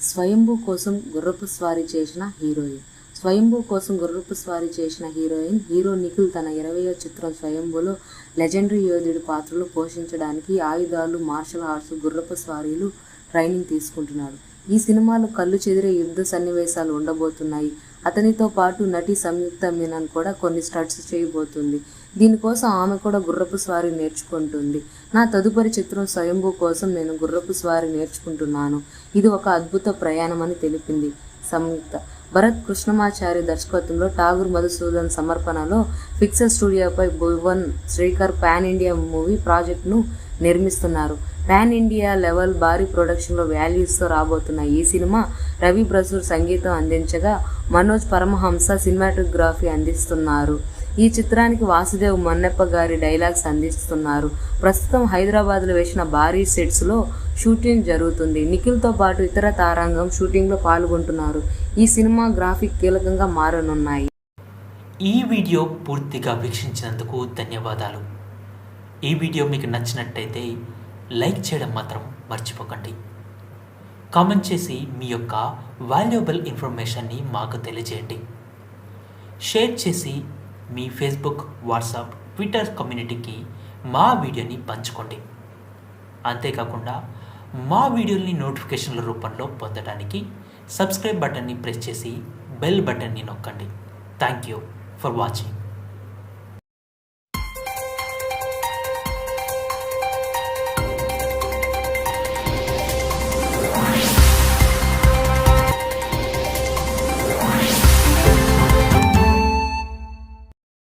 స్వయంభూ కోసం గుర్రపు స్వారీ చేసిన హీరోయిన్. స్వయంభూ కోసం గుర్రపు స్వారీ చేసిన హీరోయిన్. హీరో నిఖిల్ తన 20వ చిత్రం స్వయంభూలో లెజెండరీ యోధుడి పాత్రలు పోషించడానికి ఆయుధాలు, మార్షల్ ఆర్ట్స్, గుర్రపు స్వారీలు ట్రైనింగ్ తీసుకుంటున్నాడు. ఈ సినిమాలో కళ్ళు చెదిరే యుద్ధ సన్నివేశాలు ఉండబోతున్నాయి. అతనితో పాటు నటి సంయుక్త మీనన్ కూడా కొన్ని స్టంట్స్ చేయబోతుంది. దీనికోసం ఆమె కూడా గుర్రపు స్వారీ నేర్చుకుంటుంది. నా తదుపరి చిత్రం స్వయంభూ కోసం నేను గుర్రపు స్వారీ నేర్చుకుంటున్నాను. ఇది ఒక అద్భుత ప్రయాణం అని తెలిపింది సంయుక్త. భరత్ కృష్ణమాచారి దర్శకత్వంలో ఠాగూర్ మధుసూదన్ సమర్పణలో పిక్చర్ స్టూడియోపై Bhuvan Srikar pan India movie ప్రాజెక్ట్ను నిర్మిస్తున్నారు. పాన్ ఇండియా లెవెల్ భారీ ప్రొడక్షన్లో వాల్యూస్తో రాబోతున్న ఈ సినిమా రవి బసూర్ సంగీతం అందించగా మనోజ్ పరమహంస సినిమాటోగ్రఫీ అందిస్తున్నారు. ఈ చిత్రానికి వాసుదేవ్ మన్నెప్ప గారి డైలాగ్స్ అందిస్తున్నారు. ప్రస్తుతం హైదరాబాద్లో వేసిన భారీ సెట్స్లో షూటింగ్ జరుగుతుంది. నిఖిల్తో పాటు ఇతర తారాంగం షూటింగ్లో పాల్గొంటున్నారు. ఈ సినిమా గ్రాఫిక్ కీలకంగా మారనున్నాయి. ఈ వీడియో పూర్తిగా వీక్షించినందుకు ధన్యవాదాలు. ఈ వీడియో మీకు నచ్చినట్టయితే లైక్ చేయడం మాత్రం మర్చిపోకండి. కామెంట్ చేసి మీ యొక్క వాల్యుబుల్ ఇన్ఫర్మేషన్ని మాకు తెలియజేయండి. షేర్ చేసి మీ ఫేస్బుక్, వాట్సాప్, ట్విట్టర్ కమ్యూనిటీకి మా వీడియోని పంచుకోండి. అంతేకాకుండా మా వీడియోని నోటిఫికేషన్ల రూపంలో పొందడానికి సబ్స్క్రైబ్ బటన్ని ప్రెస్ చేసి బెల్ బటన్ని నొక్కండి. Thank you for watching.